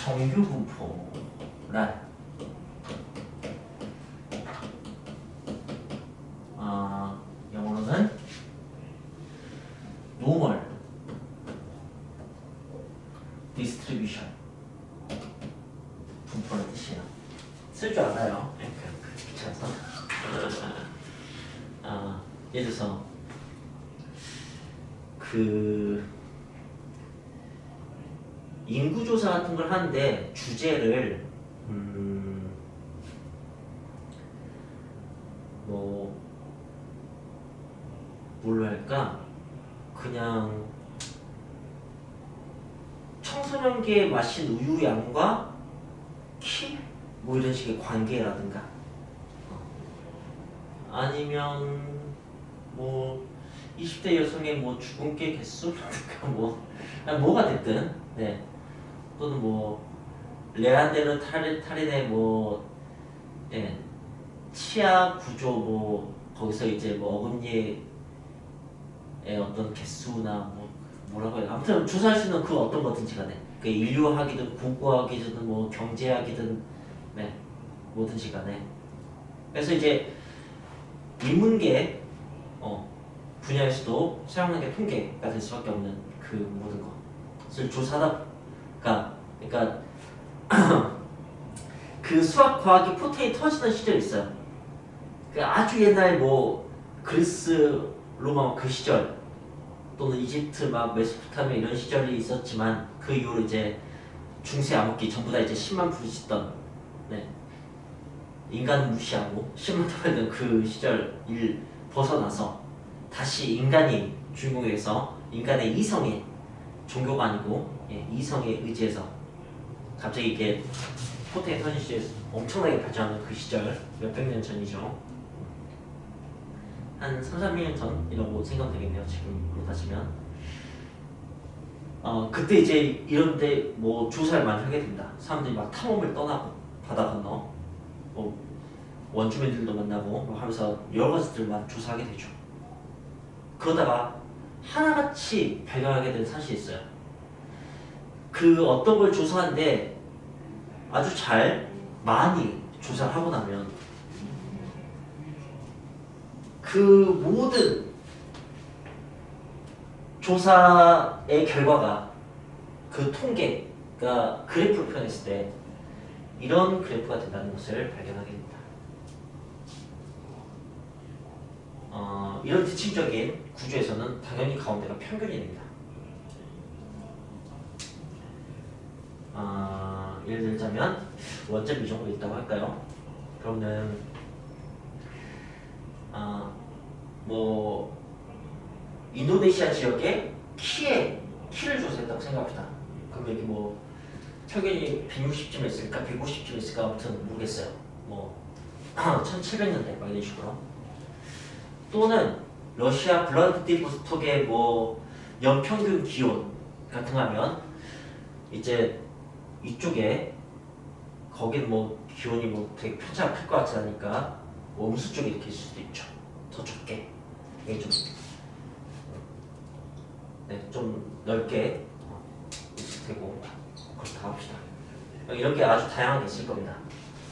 정규 분포란 영어로는 normal distribution 분포라는 뜻이에요. 쓸 줄 알아요. 귀찮아서. 예를 들어서 인구조사 같은 걸 하는데 주제를 뭘로 할까? 그냥 청소년기에 마신 우유 양과 키? 뭐 이런 식의 관계라든가 아니면 20대 여성의 주근깨 개수라든가 뭐가 됐든 네. 또는 레안데르 탈인의 예, 치아 구조 거기서 이제 어금니의 어떤 개수나 뭐라고 해요. 아무튼 조사할 수 있는 그 어떤 거든지 간에 그 인류학이든 고고학이든 경제학이든 네, 뭐든지 간에 그래서 이제 인문계 분야에서도 사용하는 게 통계가 될 수밖에 없는 그 모든 것을 조사하다 그러니까 그 수학 과학이 포텐이 터지던 시절이 있어요. 그 아주 옛날 그리스 로마 그 시절 또는 이집트 메소포타미아 이런 시절이 있었지만 그 이후로 이제 중세 암흑기 전부 다 이제 10만 부르짖던 네. 인간은 무시하고 10만 터널던 그 시절 일 벗어나서 다시 인간이 주인공이 돼서 인간의 이성에 종교가 아니고 이성에 의지해서 갑자기 이게 포텐이 터진 시절에서 엄청나게 발전하는 그 시절 몇백 년 전이죠. 한 300년 전이라고 생각하면 되겠네요. 지금으로 따지면 그때 이제 이런데 조사를 많이 하게 됩니다. 사람들이 막 탐험을 떠나고 바다 건너 원주민들도 만나고 하면서 여러 가지들을 막 조사하게 되죠. 그러다가 하나같이 발견하게 된 사실이 있어요. 그 어떤 걸 조사하는데 아주 많이 조사를 하고 나면 그 모든 조사의 결과가 그 통계가 그래프로 표현했을 때 이런 그래프가 된다는 것을 발견하게 됩니다. 이런 대칭적인 구조에서는 당연히 가운데가 평균이 됩니다. 예를 들자면 원점 이 정도 있다고 할까요? 그러면 인도네시아 지역의 키를 조사했다고 생각합시다. 그럼 여기 평균이 160쯤 있을까 150쯤 있을까 아무튼 모르겠어요. 1700년대 막 이런 식으로. 또는 러시아 블라디보스톡의 연평균 기온 같은 거 하면 이제 이쪽에 거긴 기온이 되게 편차가 클 것 같지 않으니까 음수 쪽에 이렇게 있을 수도 있죠. 더 좁게 이게 좀 넓게 있을 테고 그렇다 합시다. 이런 게 아주 다양하게 있을 겁니다.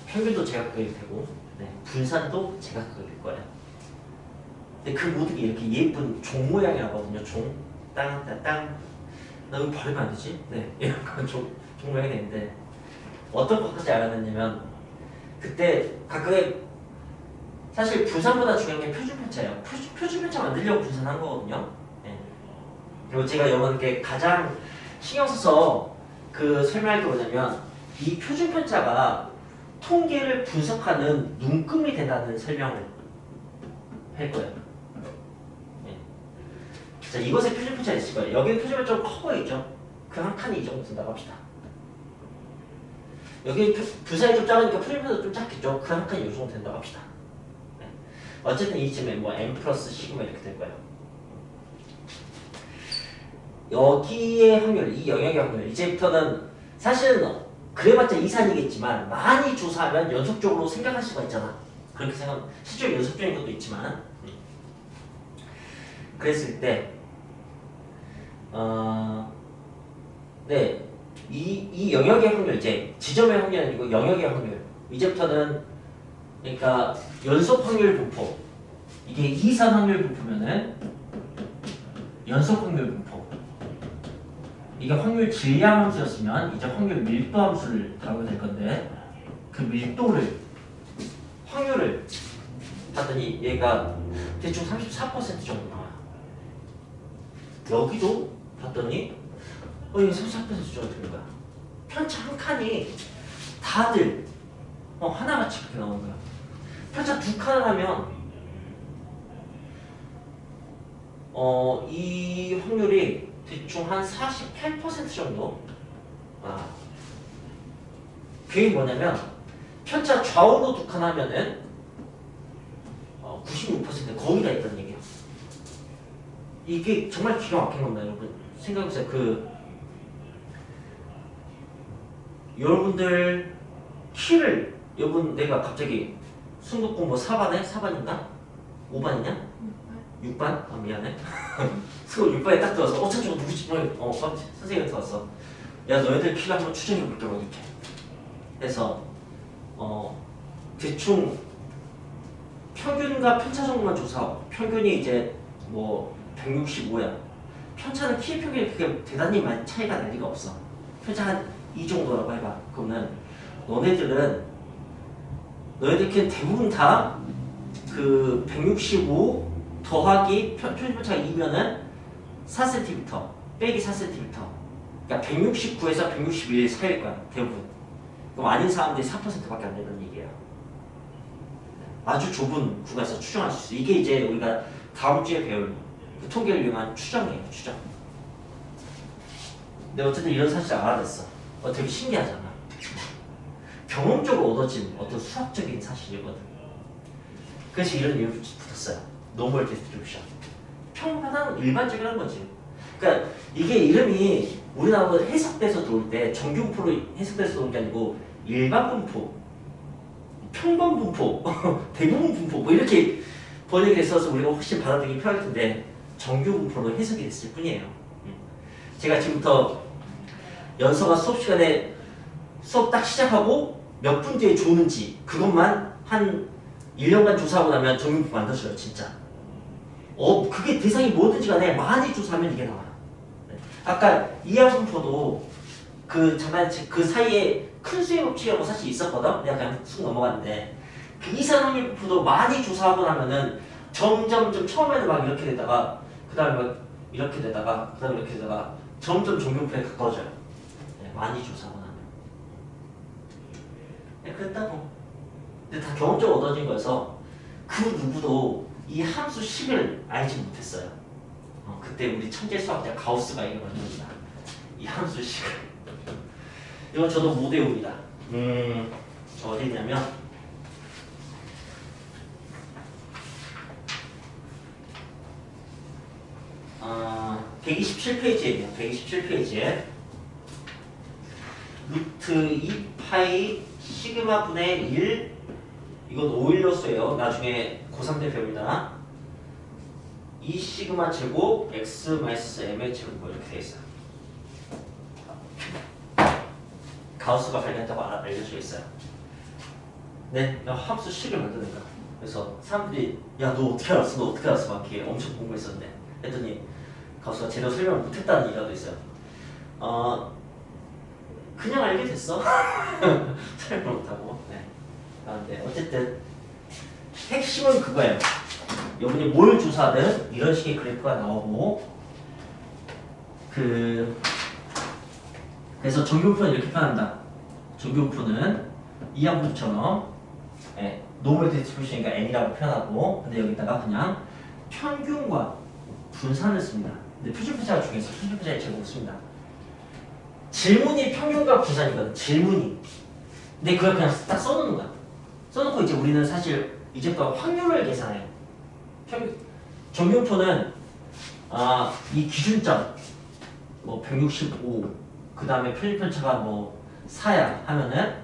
평균도 제각각일 테고 분산도 제각각일 거예요. 근데 그 모든 게 이렇게 예쁜 종 모양이라고 하거든요. 종, 땅. 나 여기 버리면 안 되지? 이런 건 종 모양이 되는데 어떤 것까지 알아냈냐면 그때 각각의 사실 분산보다 중요한 게 표준편차예요. 표준편차 만들려고 분산한 거거든요. 그리고 제가 이번에 가장 신경 써서 설명할 게 뭐냐면 이 표준편차가 통계를 분석하는 눈금이 된다는 설명을 할 거예요. 자, 이것에 표준편차가 있을 거예요. 여기는 표준편차가 좀 커 보이죠? 그 한 칸이 이 정도 된다고 합시다. 여기 분산이 좀 작으니까 표준편차도 좀 작겠죠? 그 한 칸이 이 정도 된다고 합시다. 어쨌든 이쯤에 M 플러스 시그마 이렇게 될 거예요. 여기의 확률, 이 영역의 확률, 이제부터는 사실은 그래봤자 이산이겠지만 많이 조사하면 연속적으로 생각할 수가 있잖아. 그렇게 생각, 실제로 연속적인 것도 있지만 그랬을 때 이 영역의 확률, 이제 지점의 확률이 아니고 영역의 확률. 이제부터는 그러니까 연속 확률 분포. 이게 이산 확률 분포면은 연속 확률 분포. 이게 확률 질량 함수였으면 이제 확률 밀도 함수를 다루게 될 건데 그 밀도를 확률을 봤더니 얘가 대충 34% 정도 나와요. 여기도 봤더니 이게 34% 정도 되는 거야. 편차 한 칸이 다들 하나같이 그렇게 나오는 거야. 편차 두 칸을 하면 이 확률이 대충 한 48% 정도. 그게 뭐냐면 편차 좌우로 두 칸 하면은 96% 거의 다 있다는 얘기야. 이게 정말 기가 막힌 겁니다, 여러분. 생각해보세요. 여러분들 키를 여러분 내가 갑자기 순국공 뭐 4반에? 4반인가? 5반이냐? 6반? 미안해. 수업 6반에 딱 들어서 저거 누구지? 선생님한테 왔어. 야, 너희들 키를 한번 추정해볼게, 뭐 이렇게 해서 대충 평균과 편차 정도만 조사하고 평균이 이제 뭐 165야. 편차는 키 평균이 그렇게 대단히 많이 차이가 날 리가 없어. 편차 한 이 정도라고 해봐. 그러면 너네들 그냥 대부분 다 그 165 더하기 표준 편차가 2면은 4cm 빼기 4cm. 그러니까 169에서 161 사이일 거야, 대부분. 그럼 아닌 사람들이 4%밖에 안 된다는 얘기예요. 아주 좁은 구간에서 추정할 수 있어. 이게 이제 우리가 다음 주에 배울 그 통계를 이용한 추정이에요, 추정. 근데 어쨌든 이런 사실을 알아냈어. 되게 신기하잖아. 경험적으로 얻어진 어떤 수학적인 사실이거든. 그래서 이런 이름이 붙었어요. 노멀 디스트리뷰션. 평균은 일반적이라는 거지. 그러니까 이게 이름이 우리나라로 해석돼서 들어올 때 정규 분포로 해석돼서 들어온 게 아니고 일반 분포, 평범 분포, 대부분 분포 뭐 이렇게 번역이 됐어서 우리가 훨씬 받아들이기 편할 텐데 정규 분포로 해석이 됐을 뿐이에요. 제가 지금부터 연서가 수업 시간에 수업 딱 시작하고 몇 분 뒤에 조는지 그것만 한 1년간 조사하고 나면 정규분포 만들어줘요, 진짜. 그게 대상이 뭐든지 간에 많이 조사하면 이게 나와요. 아까 이하분포도 그 사이에 큰 수의 법칙이라고 사실 있었거든? 내가 그냥 쑥 넘어갔는데 그 이산확률 분포도 많이 조사하고 나면은 점점 처음에는 막 이렇게 되다가 그 다음에 막 이렇게 되다가 그 다음에 이렇게 되다가 점점 정규분포에 가까워져요. 많이 조사하고 나면. 그랬다고. 근데 다 경험적으로 얻어진 거여서 그 누구도 이 함수 식을 알지 못했어요. 그때 우리 천재 수학자 가우스가 이걸 만듭니다. 이 함수 식을. 이건 저도 못 외웁니다. 저 어디 있냐면 아, 127페이지에요. 127페이지에 루트 2파이 시그마 분의 1 이건 오일러스예요. 나중에 고3 때 배웁니다. 2 시그마 제곱 x 마이너스 m의 제곱 뭐 이렇게 돼 있어요. 가우스가 발견했다고 알려져 있어요. 네, 함수 식을 만드는 거야. 그래서 사람들이 야, 너 어떻게 알았어? 너 어떻게 알았어? 막 이렇게 엄청 공부했었는데 했더니 가우스가 제대로 설명을 못했다는 얘기가 있어요. 그냥 알게 됐어. 설명 못하고. 네. 네, 어쨌든 핵심은 그거예요. 여러분이 뭘 조사하든 이런 식의 그래프가 나오고 그래서 정규분포는 이렇게 표현한다. 정규분포는 이항분포처럼 노멀 디스트리뷰션이니까 n이라고 표현하고 근데 여기다가 그냥 평균과 분산을 씁니다. 근데 표준편차가 중요해서 표준편차의 제곱을 씁니다. 질문이 평균과 분산이거든. 질문이. 근데 그걸 그냥 딱 써놓는 거야. 써놓고 이제 우리는 사실 이제부터 확률을 계산해요. 정규분포는 이 기준점 뭐 165 그 다음에 표준편차가 뭐 4야 하면은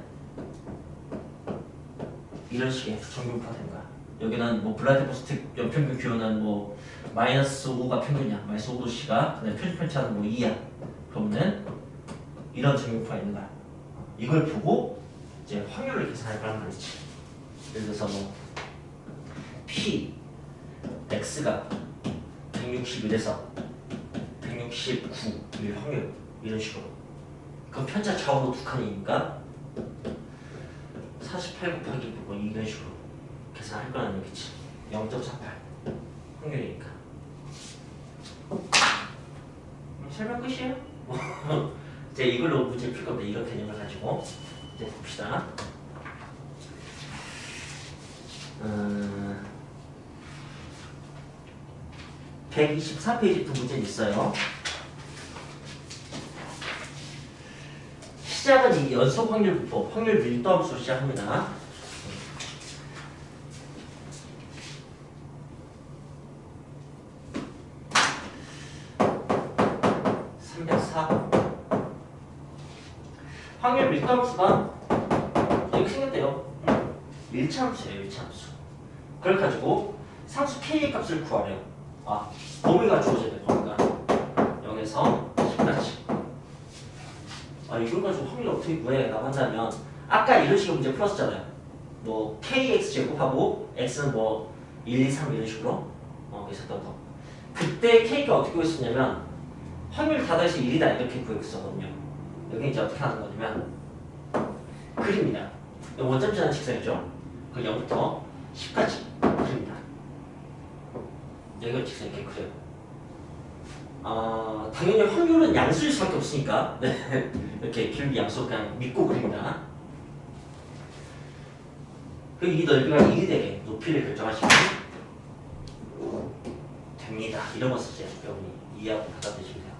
이런 식의 정규분포가 되는 거야. 여기는 뭐 블라디보스틱 연평균 기호는 뭐 마이너스 5가 평균이야. 마이너스 5도씨가 근데 표준편차는 뭐 2야. 그러면은 이런 증명표가 있는 거야. 이걸 보고 이제 확률을 계산할 거란 말이지. 예를 들어서 뭐 P X가 161에서 169일 확률 이런 식으로. 그럼 편차 좌우로 두 칸이니까 48 곱하기 뭐 이런 식으로 계산할 거라는 얘기지. 0.48 확률이니까. 설명 끝이에요. 이제 이걸로 문제 풀 건데 이런 개념을 가지고 이제 봅시다. 124페이지부터 문제는 있어요. 시작은 이 연속 확률부터 확률 밀도함수로 시작합니다. 304 확률 밀도함수가 이렇게 생겼대요. 일차함수예요. 일차함수. 그걸 가지고 상수 K의 값을 구하래요. 범위가 주어져야 돼. 범위가 0에서 10까지. 이걸 가지고 확률 어떻게 구해? 라고 한다면 아까 이런 식의 문제 풀었잖아요. 뭐 KX 제곱하고 X는 뭐 1, 2, 3 이런 식으로 있었던 거. 그때 K가 어떻게 구했었냐면 확률 다 더해서 1이다 이렇게 구했었거든요. 여기 이제 어떻게 하는 거냐면 그립니다. 원점 지나는 직선이죠. 그 0부터 10까지 그립니다. 여기가 직선 이렇게 그려요. 당연히 확률은 양수일 수밖에 없으니까 네. 이렇게 길기 양수 그냥 믿고 그립니다. 그리고 이 넓이가 1이 되게 높이를 결정하시면 됩니다. 이런 거 쓰세요. 여러분이 이해하고 받아들이시면 돼요.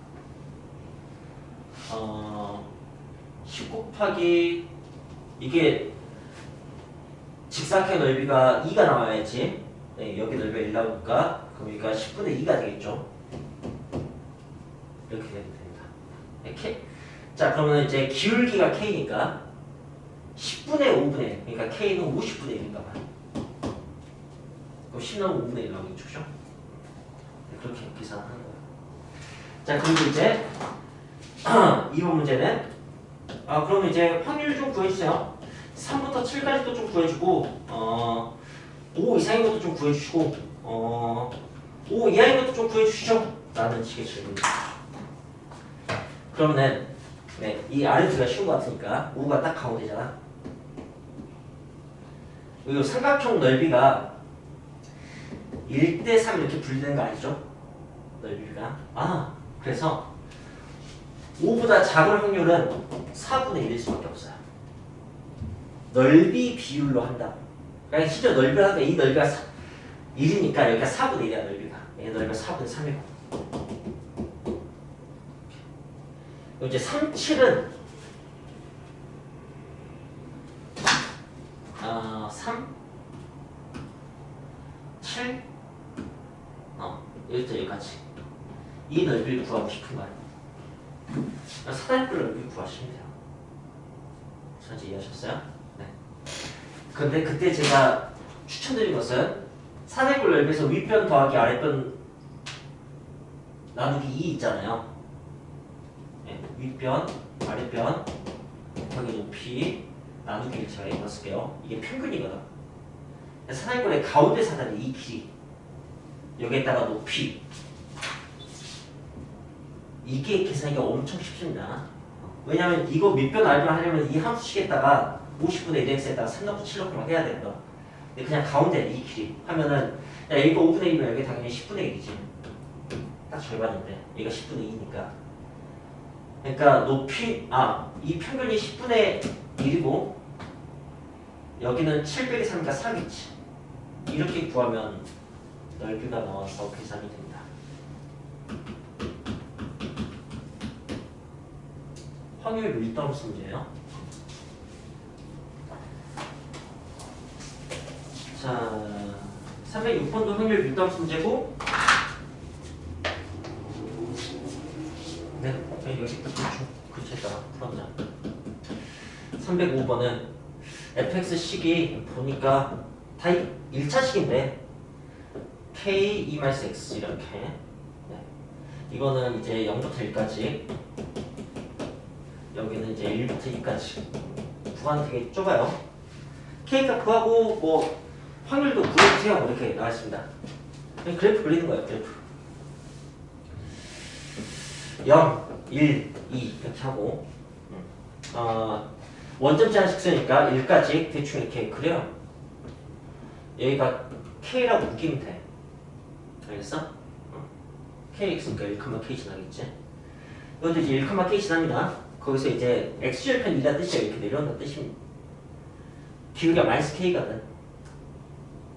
10 곱하기 이게 직사각형 넓이가 2가 나와야지. 네, 여기 넓이가 1 나오니까 그럼 여기가 10분의 2가 되겠죠. 이렇게 되면 됩니다. 이렇게. 자, 그러면 이제 기울기가 K니까 10분의 5분의 그러니까 K는 50분의 1인가 봐요. 그럼 10 나오면 5분의 1 나오겠죠. 그죠? 네, 그렇게 계산하는 거예요. 자, 그리고 이제 2번 문제는 그러면 이제 확률 좀 구해주세요. 3부터 7까지도 좀 구해주고 5 이상인 것도 좀 구해주시고 5 이하인 것도 좀 구해주시죠. 라는 식의 질문입니다. 그러면은 네, 이 아래트가 쉬운 것 같으니까 5가 딱 가운데잖아. 그리고 삼각형 넓이가 1대3 이렇게 분리되는 거 아니죠? 넓이가. 그래서 5보다 작은 확률은 4분의 1일 수밖에 없어요. 넓이 비율로 한다. 그러니까 실제 넓이를 하는데 이 넓이가 1이니까 여기가 4분의 1이야 넓이가. 얘 넓이가 4분의 3이고. 이제 37은 3, 7 여기부터 여기까지 이 넓이를 구하고 싶은 거예요. 사다리꼴 넓이를 구하시면 돼요. 전체 이해하셨어요? 네. 근데 그때 제가 추천드린 것은 사다리꼴 넓이에서 윗변 더하기 아랫변 나누기 2 있잖아요. 윗변, 아랫변, 곱하기 높이, 나누기를 제가 이거 쓸게요. 이게 평균이거든. 사다리꼴의 가운데 사다리 이 길이, 여기에다가 높이. 이게 계산하기가 엄청 쉽습니다. 왜냐면 이거 밑변 아랫변 하려면 이 함수식에다가 50분의 1x에다가 3 넣고 7 넣고 막 해야 되거든. 근데 그냥 가운데 이 길이 하면은 이거 5분의 1이면 여기 당연히 10분의 1이지. 딱 절반인데 얘가 10분의 2니까. 그러니까 높이 이 평균이 10분의 1이고 여기는 7 빼기 3이니까 4겠지. 이렇게 구하면 넓이가 나와서 계산이 됩니다. 확률 밀도함수 문제예요. 자, 306번도 확률 밀도함수 문제고 네, 여기부터 그쳐있다가 풀어보자. 305번은 fx식이 보니까 다 1차식인데 k2-x 이렇게 이거는 이제 0부터 1까지 여기는 이제 1부터 2까지 구간 되게 좁아요. K값 구하고 뭐 확률도 구해주세요. 이렇게 나왔습니다. 그래프 그리는 거예요. 그래프 0, 1, 2 이렇게 하고 원점 제한 식수니까 1까지 대충 이렇게 그려. 여기가 K라고 묶이면 돼. 알겠어? KX니까 1,K 지나겠지. 이것도 이제 1,K 지납니다. 거기서 이제 X절편 2라 뜻이야. 이렇게 내려온다는 뜻입니다. 기울기가 마이너스 K거든.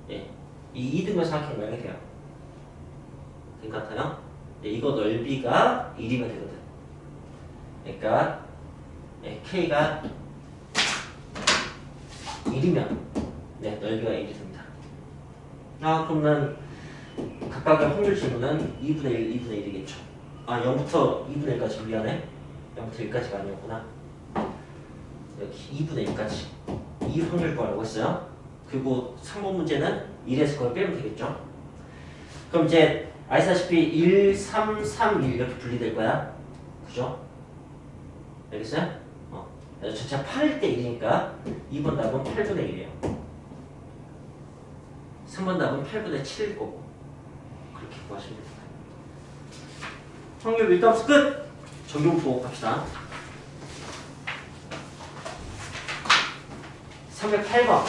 예. 이 2등분 생각한 거야. 돼요. 된 것 같아요? 예, 이거 넓이가 1이면 되거든. 그러니까 예, K가 1이면 네, 넓이가 1이 됩니다. 그러면 각각의 확률 질문은 2분의 1, 2분의 1이겠죠. 0부터 2분의 1까지 미안해. 0부터 1까지가 아니었구나. 여기 2분의 1까지. 이 확률 구하라고 했어요. 그리고 3번 문제는 1에서 그걸 빼면 되겠죠. 그럼 이제 아시다시피 1, 3, 3, 1 이렇게 분리될 거야. 그죠? 알겠어요? 전체가 8일 때 1이니까 2번 답은 8분의 1이에요. 3번 답은 8분의 7일 거고. 그렇게 구하시면 됩니다. 확률 밀도함수 끝! 적용부 갑시다. 308번.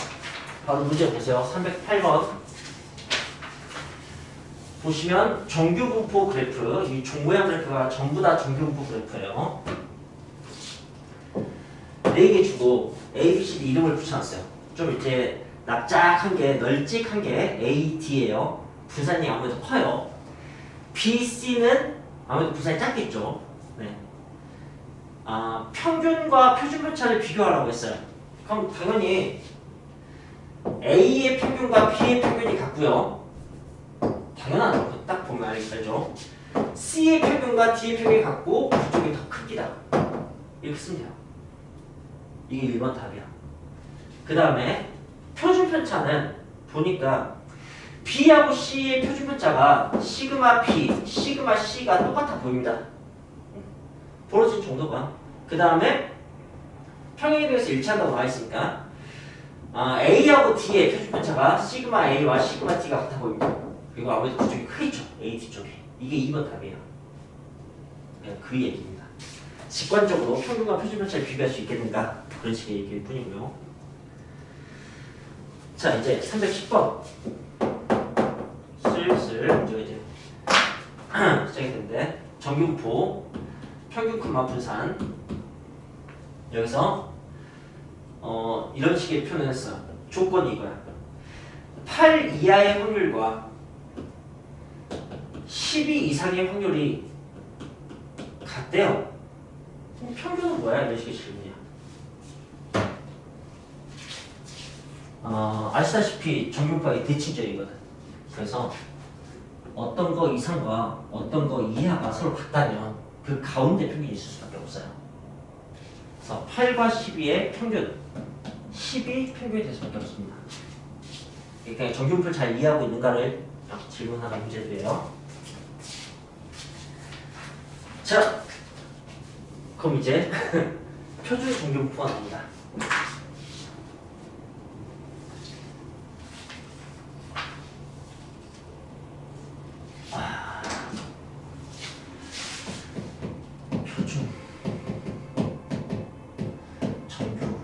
바로 문제 보세요. 308번. 보시면 정규분포 그래프, 이 종모양 그래프가 전부 다 정규분포 그래프예요. 4개 주고 A, B, C, D 이름을 붙여놨어요. 좀 이제 납작한 게, 널찍한 게 A, D예요. 분산이 아무래도 커요. B, C는 아무래도 분산이 작겠죠. 네. 평균과 표준편차를 비교하라고 했어요. 그럼 당연히 A의 평균과 B의 평균이 같고요. 당연한 거 딱 보면 알죠. C의 평균과 D의 평균이 같고 그쪽이 더 크기다. 이렇게 쓰면 돼요. 이게 1번 답이야. 그 다음에 표준편차는 보니까 B하고 C의 표준편차가 시그마 B, 시그마 C가 똑같아 보입니다. 벌어진 정도가. 그 다음에 평행에 대해서 일치한다고 나와있으니까 A하고 D의 표준편차가 시그마 A와 시그마 T가 같아 보입니다. 그리고 아무래도 그쪽이 크겠죠. AD 쪽이. 이게 2번 답이에요. 그냥 그 얘기입니다. 직관적으로 평균과 표준편차를 비교할 수 있겠는가? 그런 식의 얘기일 뿐이고요. 자, 이제 310번. 슬슬 문제가 이제 시작이 되는데 정규분포, 평균 콤마 분산. 여기서 이런 식의 표현을 했어요. 조건이 이거야. 8 이하의 확률과 12 이상의 확률이 같대요. 그럼 평균은 뭐야? 이런 식의 질문이야. 아시다시피 정규분포가 대칭적이거든. 그래서 어떤 거 이상과 어떤 거 이하가 서로 같다면 그 가운데 평균이 있을 수밖에 없어요. 그래서 8과 12의 평균, 10이 평균이 될 수밖에 없습니다. 그러니까 정규분포를 잘 이해하고 있는가를 질문하는 문제들이에요. 자, 그럼 이제 표준 정규분포가 나옵니다. 표준 정규분포가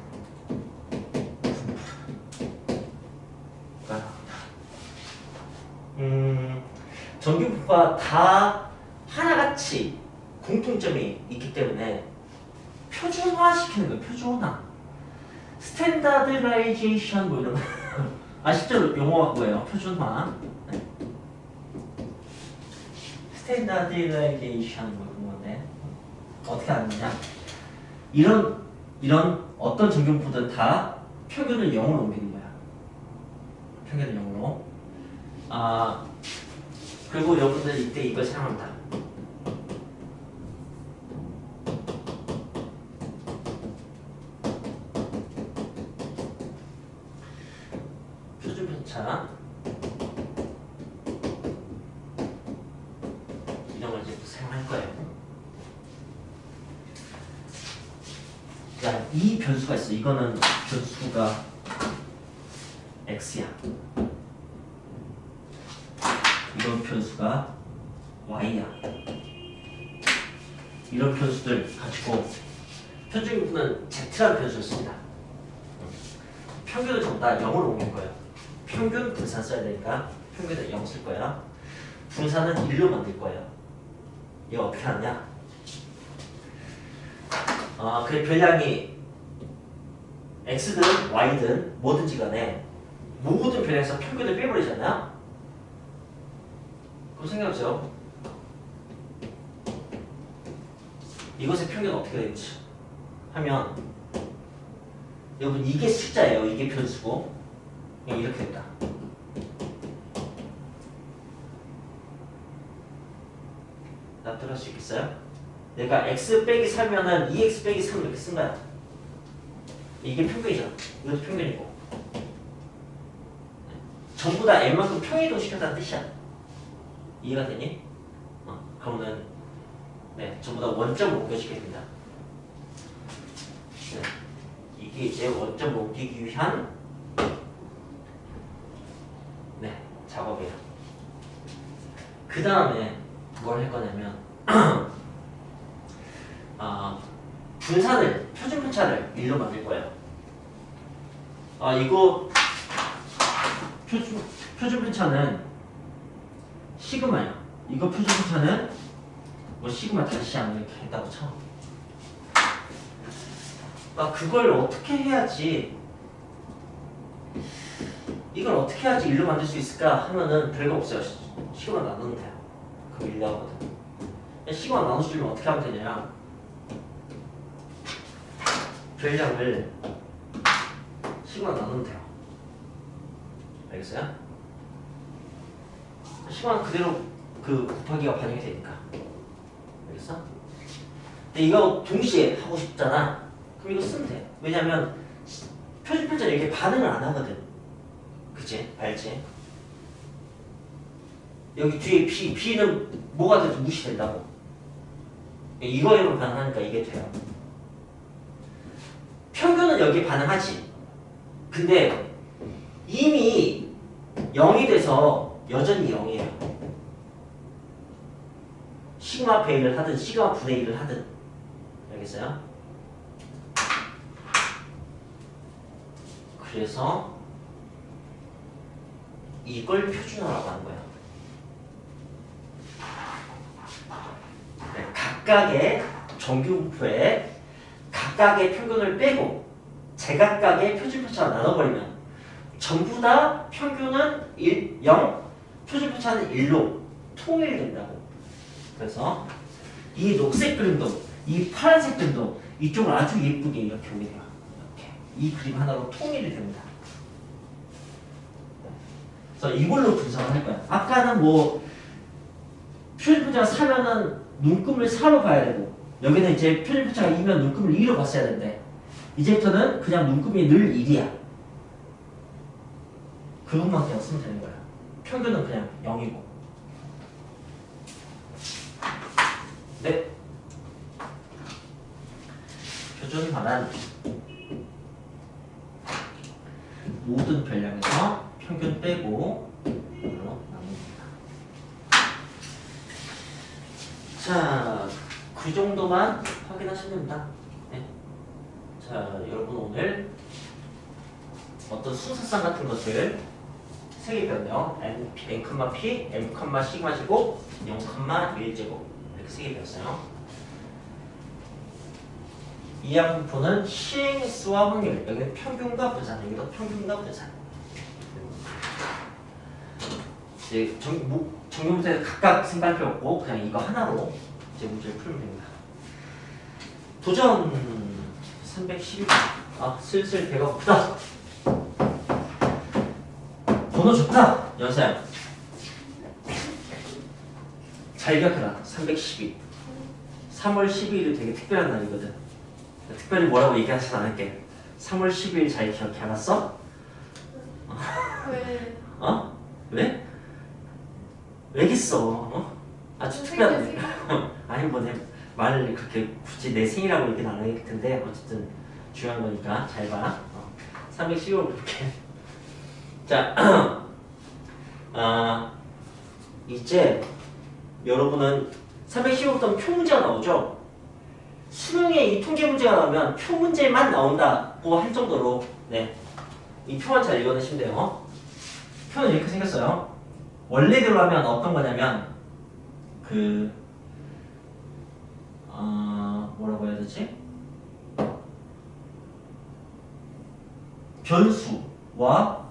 정규분포가 다 하나같이 공통점이 있기 때문에 표준화 시키는 거예요. 표준화. 스탠다드라이제이션 뭐 이런 거. 실제로 용어가 뭐예요? 표준화. 네. 스탠다드라이제이션 뭐 이런 건데 어떻게 하느냐? 이런 어떤 정규분포든 다 평균을 0으로 옮기는 거야. 평균을 0으로. 그리고 여러분들 이때 이걸 사용합니다. 표준편차 이런 걸 이제 사용할 거예요. 야, 이 변수가 있어. 이거는 변수가 x야. 이런 변수가 y야. 이런 변수들 가지고 표준분은 z라는 변수를 씁니다. 평균을 전부 다 0으로 옮길 거예요. 평균 분산 써야 되니까 평균을 0 쓸 거야. 분산은 1로 만들 거예요. 이거 어떻게 하느냐? 그 별량이 x든 y든 뭐든지 간에 모든 별량에서 평균을 빼버리잖아요. 그럼 생각해보세요. 이것의 평균은 어떻게 되겠지? 하면 여러분 이게 숫자예요. 이게 변수고 이렇게 된다. 납득할 수 있겠어요? 내가 x 빼기 3면은 2x 빼기 3 이렇게 쓴 거야. 이게 평균이잖아. 이것도 평균이고. 전부 다 n만큼 평이동 시켰다는 뜻이야. 이해가 되니? 그러면은 네, 전부 다 원점으로 옮겨지게 됩니다. 네, 이게 이제 원점으로 옮기기 위한 네, 작업이에요. 그 다음에 뭘 할 거냐면 분산을, 표준 편차를 1로 만들 거예요. 이거 표준 편차는 시그마야. 이거 표준 편차는 뭐 시그마 다시 안 이렇게 했다고 쳐. 그걸 어떻게 해야지 이걸 어떻게 해야지 1로 만들 수 있을까 하면은 별거 없어요. 시그마 나누면 돼요. 그럼 1로 하거든. 시그마 나눠주면 어떻게 하면 되냐? 별량을 시그마 나누면 돼요. 알겠어요? 시그마 그대로 그 곱하기가 반영이 되니까. 알겠어? 근데 이거 동시에 하고 싶잖아. 그럼 이거 쓰면 돼. 왜냐면 표준 편차는 이렇게 반응을 안 하거든. 그치? 알지? 여기 뒤에 B는 뭐가 돼도 무시된다고. 이거에만 반응하니까 이게 돼요. 평균은 여기에 반응하지. 근데 이미 0이 돼서 여전히 0이에요. 시그마 배일을 하든 시그마 분의 1을 하든. 알겠어요? 그래서 이걸 표준화라고 하는 거야. 네, 각각의 정규분포에 각각의 평균을 빼고 제각각의 표준편차가 나눠버리면 전부 다 평균은 0, 표준편차는 1로 통일된다고. 그래서 이 녹색 그림도 이 파란색 그림도 이쪽을 아주 예쁘게 이렇게 오게 돼요. 이렇게 이 그림 하나로 통일이 됩니다. 그래서 이걸로 분석을 할 거야. 아까는 뭐 표준편차가 4면은 눈금을 4로 봐야 되고 여기는 이제 표준편차가 2면 눈금을 2로 봤어야 되는데 이제부터는 그냥 눈금이 늘 1이야. 그것만 그냥 쓰면 되는 거야. 평균은 그냥 0이고. 네. 표준 반환. 모든 별량에서 평균 빼고 이걸로 나눕니다. 자, 그 정도만 확인하시면 됩니다. 네. 자, 여러분 오늘 어떤 순서상 같은 것을 3개 배웠네요. n, p, m, 시그마 제곱, 0, 1제곱 이렇게 3개 배웠어요. 이항분포는 시행수와 확률, 여기는 평균과 분산, 여기도 평균과 분산. 이제 정규문제는 각각 생각할 필요 없고 그냥 이거 하나로 이제 문제를 풀면 됩니다. 도전 312번. 슬슬 배가 고프다. 번호 좋다. 연사야. 잘 기억해라. 312. 3월 12일이 되게 특별한 날이거든. 특별히 뭐라고 얘기하진 않을게. 3월 12일 잘 기억해. 알았어? 왜? 왜? 왜겠어? 아주 특별한 날. 아니 뭐 내 말을 그렇게 굳이 내 생일이라고 얘기는 안 하겠을 텐데 어쨌든 중요한 거니까 잘 봐. 315 그렇게. 자, 이제 여러분은 315부터 표 문제가 나오죠? 수능에 이 통계 문제가 나오면 표 문제만 나온다고 할 정도로 네, 이 표만 잘 읽어내시면 돼요. 표는 이렇게 생겼어요. 원래대로 하면 어떤 거냐면 뭐라고 해야 되지? 변수와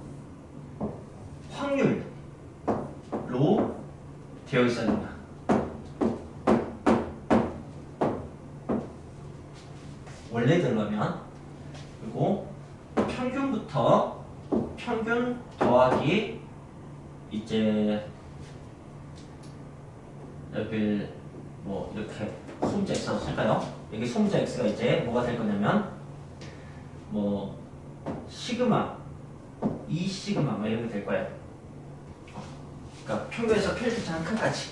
확률로 되어 있어야 된다. 원래대로 하면. 그리고 평균부터 평균 더하기 이제 여기 뭐 이렇게 소문자 x라고 쓸까요? 여기 소문자 x가 이제 뭐가 될 거냐면 뭐 시그마, 2 시그마 뭐 이런 게 될 거예요. 그러니까 평균에서 편의점차 한 칸까지,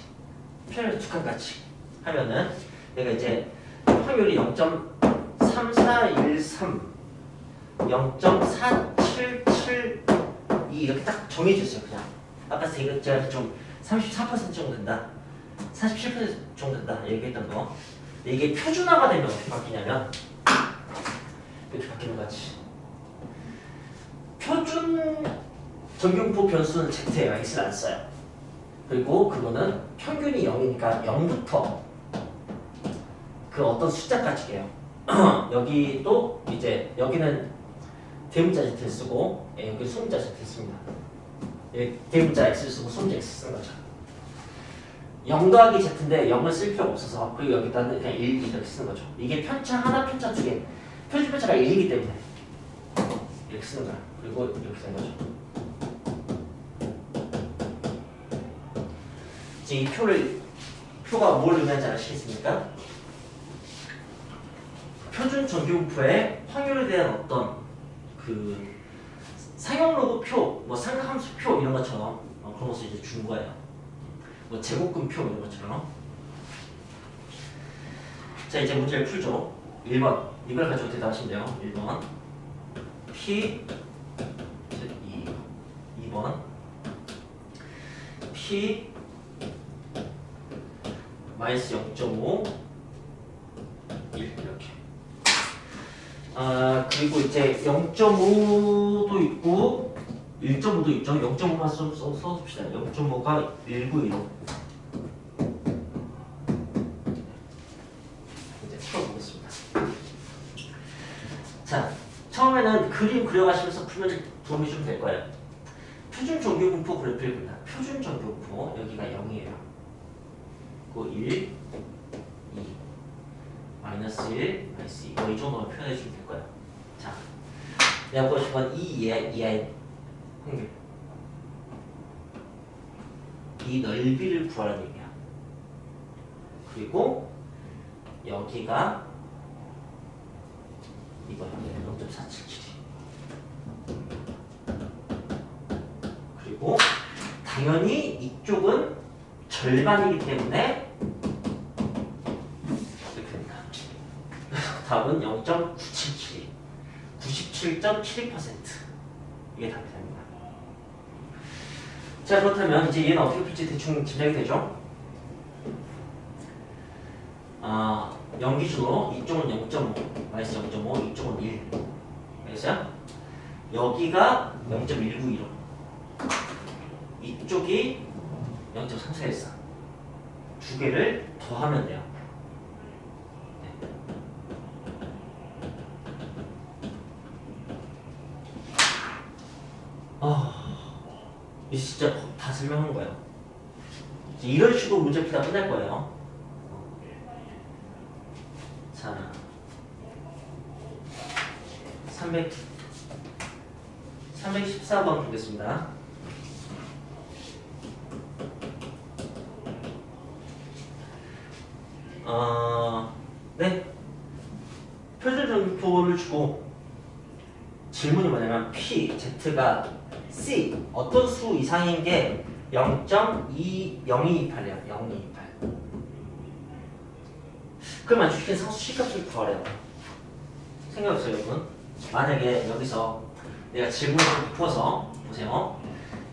편의점 두 칸까지 하면은 내가 이제 확률이 0.3413, 0.4772 이렇게 딱 정해졌어요. 그냥 아까 제가 좀 34% 정도 된다, 47% 정도 된다 얘기했던 거. 이게 표준화가 되면 어떻게 바뀌냐면 이렇게 바뀌는 거지. 표준 정규분포 변수는 Z예요. X를 안 써요. 그리고 그거는 평균이 0이니까 0부터 그 어떤 숫자까지 해요. 여기 또 이제 여기는 대문자 Z를 쓰고 여기 소문자 Z를 씁니다. 여기 대문자 X를 쓰고 소문자 X 쓰는 거죠. 0 더하기 Z인데 0을 쓸 필요가 없어서 그리고 여기다는 그냥 1 이렇게 쓰는 거죠. 이게 편차 하나, 편차 두 개. 표준 편차가 1이기 때문에 이렇게 쓰는 거야. 그리고 이렇게 쓰는 거죠. 이제 이 표가 뭘 의미하는지 아시겠습니까? 표준 정규분포의 확률에 대한 어떤 그 상용로그표, 뭐 삼각함수표 이런 것처럼 그런 것을 이제 준 거예요. 뭐 제곱근표 이런 것처럼. 자, 이제 문제를 풀죠. 1번 이걸 가지고 대답하시면 돼요. 1번 P 2번 P 마이너스 0.5 1 이렇게. 그리고 이제 0.5도 있고 1.5도 있죠. 0.5만 써봅시다. 0.5가 1915. 이제 풀어보겠습니다. 자, 처음에는 그림 그려가시면서 풀면 도움이 좀 될 거예요. 표준 정규분포 그래프를 그린다. 표준 정규분포 여기가 0이에요. 그 1, 2, 마이너스 1, 마이너스 2. 이 정도만 표현해 주면 될 거예요. 자, 내가 보고 싶은 건 2 이하의 확률. 이 넓이를 구하라는 얘기야. 그리고 여기가 이번 0.477. 그리고 당연히 이쪽은 절반이기 때문에 이렇게 됩니다. 답은 0.977. 97.72%. 이게 답이 됩니다. 자, 그렇다면 이제 얘는 어떻게 풀지 대충 짐작이 되죠? 0 기준으로 이쪽은 0.5, 마이너스 0.5, 이쪽은 1. 알겠어요? 여기가 0.191로, 이쪽이 0.3414. 두 개를 더하면 돼요. 네. 이제 진짜 다 설명한 거예요. 이런 식으로 문제 풀다 끝날 거예요. 자, 314번 보겠습니다. 네. 표준 정규분포를 주고 질문이 뭐냐면 P, Z가 C 어떤 수 이상인 게 0.0228이에요. 0228. 그럼 만족시키는 상수 C값을 구하래요. 생각해보세요, 여러분. 만약에 여기서 내가 질문을 좀 풀어서 보세요.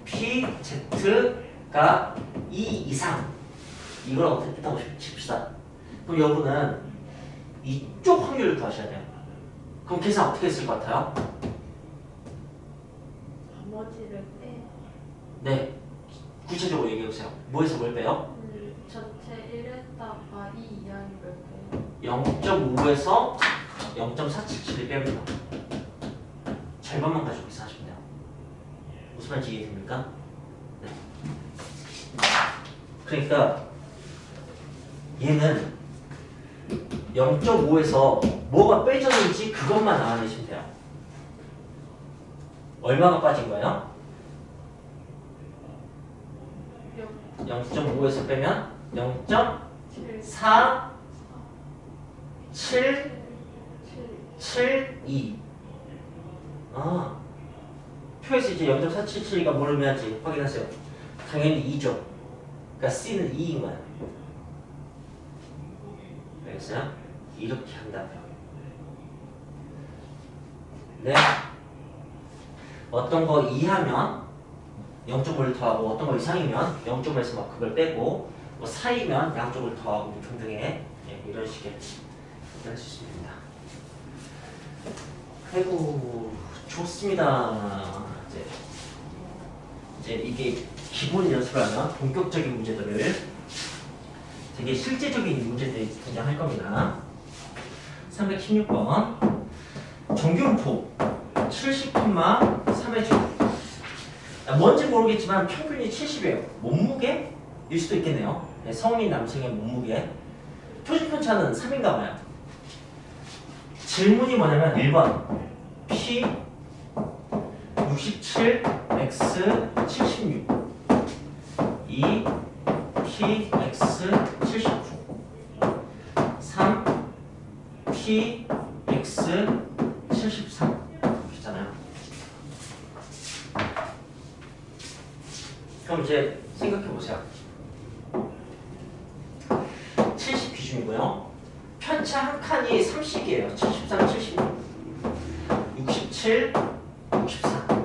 PZ가 2 이상 이걸 어떻게 했다고 칩시다. 그럼 여러분은 이쪽 확률을 구하셔야 돼요. 그럼 계산 어떻게 했을 것 같아요? 나머지를 빼. 네, 구체적으로 얘기해보세요. 뭐에서 뭘 빼요? 전체 1에다가 2 이하를 빼. 0.5에서 0.477을 뺍니다. 절반만 가지고 계산하시면 돼요. 무슨 말인지 이해됩니까? 네. 그러니까 얘는 0.5에서 뭐가 빼졌는지 그것만 알아내시면 돼요. 얼마가 빠진 거예요? 0.5에서 빼면 0.47772. 아, 표에서 이제 0.477가 뭘 의미하지 확인하세요. 당연히 2죠. 그러니까 C는 2인 거야. 알겠어요? 이렇게 한다고요. 네. 어떤 거 이하면 0.5를 더하고 어떤 거 이상이면 0.5에서 막 그걸 빼고 뭐 사이면 양쪽을 더하고 등등의 이런 식의 할 수 있습니다. 아이고 좋습니다. 이제 이게 기본 연습을 하면 본격적인 문제들을 되게 실제적인 문제들이 등장할 겁니다. 316번 정규분포 70,3의 제곱. 뭔지 모르겠지만 평균이 70이에요. 몸무게일 수도 있겠네요. 네, 성인 남성의 몸무게. 표준편차는 3인가 봐요. 질문이 뭐냐면 1번 P 67 X 76 2 P X 79 3 P X 73 있잖아요. 그럼 이제 생각해 보세요. 70 기준이고요. 편차 한 칸이 30이에요. 73, 76, 67, 64.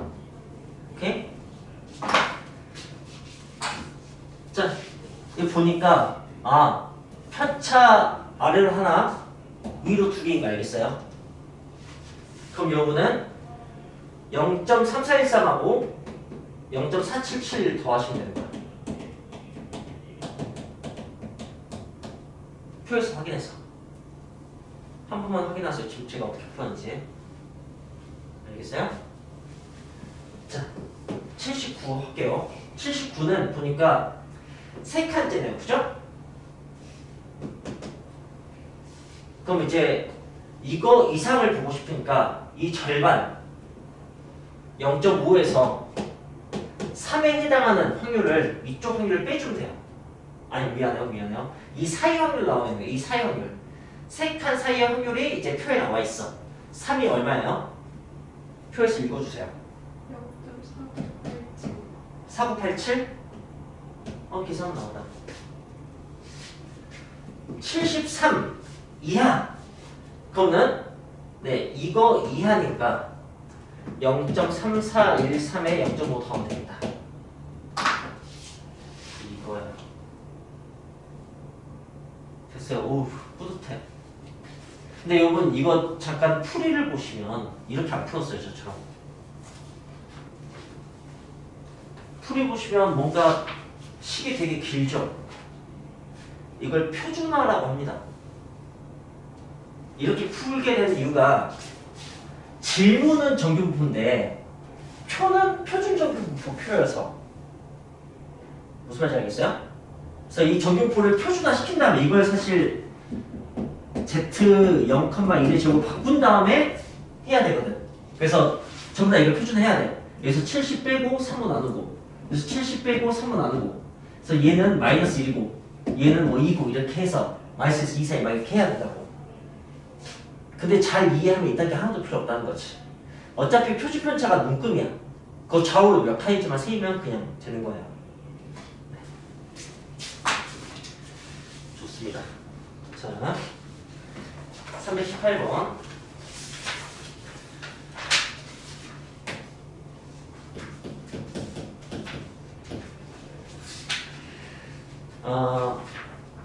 오케이? 자, 이거 보니까 편차 아래로 하나, 위로 두 개인 거 알겠어요? 그럼 여러분은 0.3413하고 0.477 더하시면 되는 거야. 표에서 확인해서 한 번만 확인하세요. 지금 제가 어떻게 풀었는지. 알겠어요? 자, 79 할게요. 79는 보니까 세 칸째네요. 그죠? 그럼 이제 이거 이상을 보고 싶으니까 이 절반 0.5에서 3에 해당하는 확률을 위쪽 확률을 빼주면 돼요. 아니 미안해요. 이 사이 확률 나와 있는 거예요. 이 사이 확률. 세 칸 사이의 확률이 이제 표에 나와 있어. 3이 얼마예요? 표에서 읽어주세요. 4987? 계산 나오다. 73 이하. 그러면 네 이거 이하니까 0.3413에 0.5 더하면 되겠다. 이거야. 됐어요. 오우 뿌듯해. 근데 여러분 이거 잠깐 풀이를 보시면 이렇게 안 풀었어요. 저처럼. 풀이 보시면 뭔가 식이 되게 길죠. 이걸 표준화라고 합니다. 이렇게 풀게 된 이유가 질문은 정규분포인데 표는 표준 정규분포 표여서 무슨 말인지 알겠어요? 그래서 이 정규분포를 표준화 시킨 다음에 이걸 사실 Z 0,1의 제곱 바꾼 다음에 해야 되거든. 그래서 전부 다 이걸 표준해야 돼. 여기서 70 빼고 3로 나누고 그래서 70 빼고 3로 나누고 그래서 얘는 마이너스 1이고 얘는 뭐 2고 이렇게 해서 마이너스 2 사이 막 이렇게 해야 된다고. 근데 잘 이해하면 이딴 게 하나도 필요 없다는 거지. 어차피 표준편차가 눈금이야. 그거 좌우로 몇 칸이지만 세이면 그냥 되는 거예요. 네. 좋습니다. 자, 318번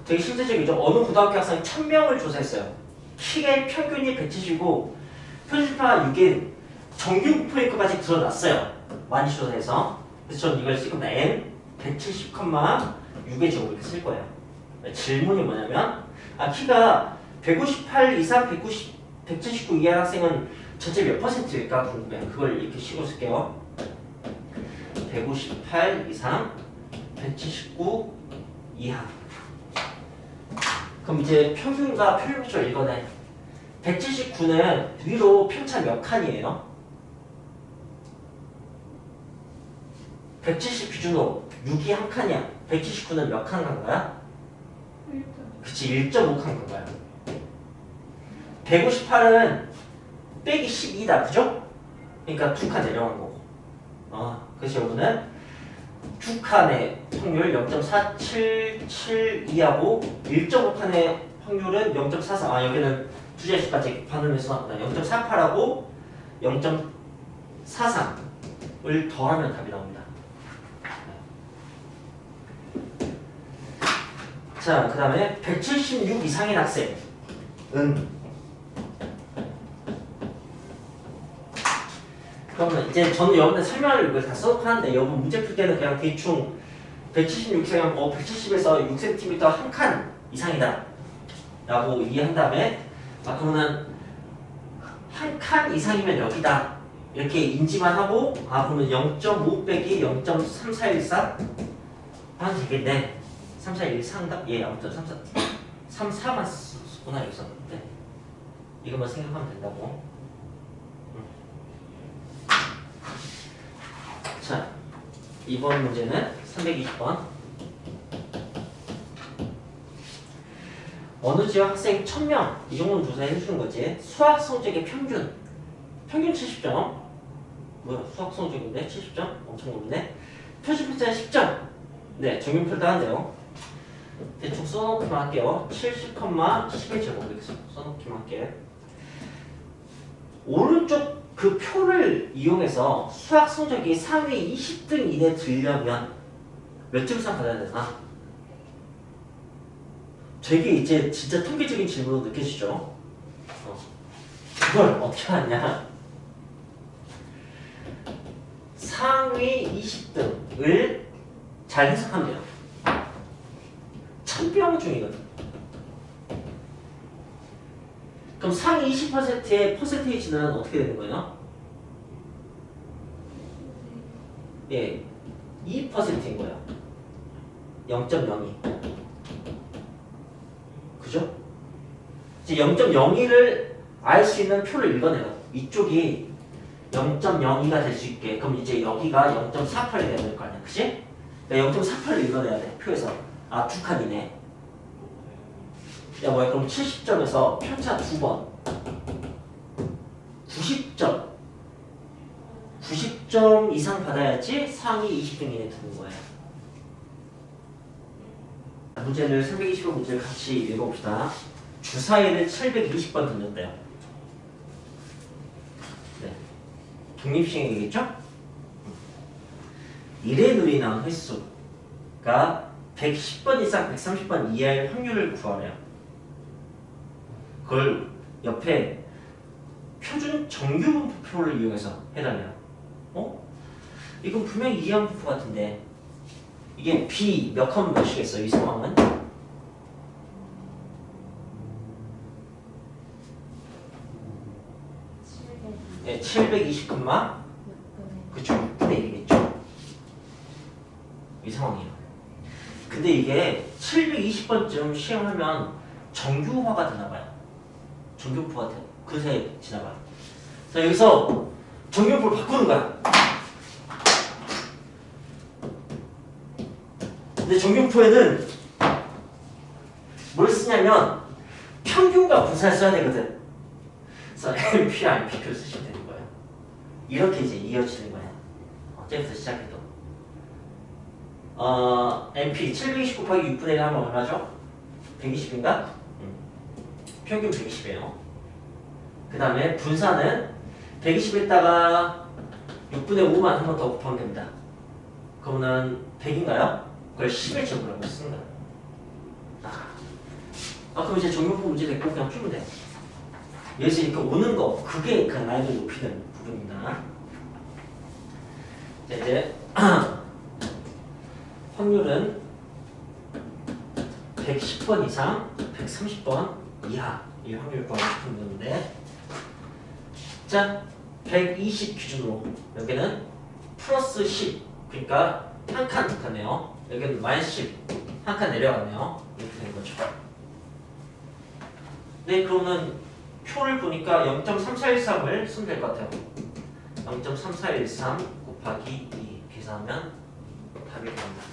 되게 실제적이죠. 어느 고등학교 학생 1000명을 조사했어요. 키의 평균이 170이고 표준파 6인 정규 부포에까지 드러났어요. 많이 조사해서. 그래서 저는 이걸 쓸 겁니다. n 170,6의 제곱 이렇게 쓸 거예요. 질문이 뭐냐면 키가 158 이상 179 이하 학생은 전체 몇 퍼센트일까 궁금해요. 그걸 이렇게 식으로 쓸게요. 158 이상 179 이하. 그럼 이제 평균과 표준값을 읽어내. 179는 위로 편차 몇 칸이에요? 170 기준으로 6이 한 칸이야. 179는 몇 칸 간 거야? 1점. 그치, 1.5칸 간 거야. 158은 빼기 12다, 그죠? 그러니까 2칸 내려간 거고. 그래서 여기는 2칸의 확률 0.477이하고 1.5칸의 확률은 0.43. 여기는 두 자릿수까지 반응해서 0.48하고 0.43을 더하면 답이 나옵니다. 자, 그 다음에 176 이상인 학생은 그러면 이제 저는 여러분들 설명을 이걸 다 써놓고 하는데 여러분 문제 풀 때는 그냥 대충 176 이상이면 170에서 6cm 한 칸 이상이다 라고 이해한 다음에 그러면 한 칸 이상이면 여기다 이렇게 인지만 하고 그러면 0.5 빼기 0.3414 하면 되겠네. 3413다? 예, 아무튼 34만 쓰구나 여기 썼는데 이것만 생각하면 된다고. 자, 이번 문제는 320번. 어느 지역 학생 1000명 이 정도는 조사해 주는 거지. 수학 성적의 평균 70점. 뭐야, 수학 성적인데 70점? 엄청 높네. 표준편차는 10점. 네, 정규표도 하는데요. 대충 써놓기만 할게요. 70,10의 제곱 이렇게 써놓기만 할게요. 오른쪽 그 표를 이용해서 수학 성적이 상위 20등 이내 들려면 몇 점 이상 받아야 되나? 되게 이제 진짜 통계적인 질문으로 느껴지죠? 그걸 어떻게 하냐? 상위 20등을 잘 해석하면 돼요. 1000명 중이거든. 그럼 상위 20%의 퍼센테이지는 어떻게 되는 거예요? 예, 2%인 거예요. 0.02. 그죠? 이제 0.02를 알 수 있는 표를 읽어내요. 이쪽이 0.02가 될 수 있게. 그럼 이제 여기가 0.48이 돼야 될 거 아니야. 그치? 0.48을 읽어내야 돼. 표에서. 두 칸이네. 야, 뭐야, 그럼 70점에서 편차 2번. 90점. 90점 이상 받아야지 상위 20등 이내 드는 거야. 문제를 320번 문제를 같이 읽어봅시다. 주사위를 720번 던졌대요. 네. 독립시행이겠죠? 1의 누리 나온 횟수가 110번 이상 130번 이하의 확률을 구하래요. 그걸 옆에 표준 정규분포를 이용해서 해달래요. 이건 분명히 이항분포 같은데 이게 B 몇 칸은 몇이겠어? 이 상황은? 네, 720 컴마 그쵸, 6분의 1이겠죠? 이 상황이에요. 근데 이게 720번쯤 시행하면 정규화가 되나봐요. 정규분포가 돼. 그새 지나가요. 자, 여기서 정규분포를 바꾸는 거야. 근데 정규분포에는 뭘 쓰냐면 평균과 분산을 써야 되거든. 그래서 MP, RP를 쓰시면 되는 거예요. 이렇게 이제 이어지는 거예요. 어제부터 시작해도. MP 720 곱하기 6분의 1 하면 얼마죠? 120인가? 평균 120이에요. 그 다음에 분산은 120에다가 6분의 5만 한 번 더 곱하면 됩니다. 그러면 100인가요? 그걸 11제곱이라고 쓴 거예요. 그럼 이제 정육부 문제 됐고 그냥 풀면 돼. 여기서 이렇게 오는 거, 그게 그 난이도 높이는 부분입니다. 자, 이제 확률은 110번 이상, 130번 이하 이 확률 구하고 싶은 건데, 자, 120 기준으로 여기는 플러스 10, 그러니까 한 칸 붙었네요. 여기는 마이너스 10, 한 칸 내려갔네요. 이렇게 된 거죠. 네, 그러면 표를 보니까 0.3413을 쓰면 될 것 같아요. 0.3413 곱하기 2 계산하면 답이 나옵니다.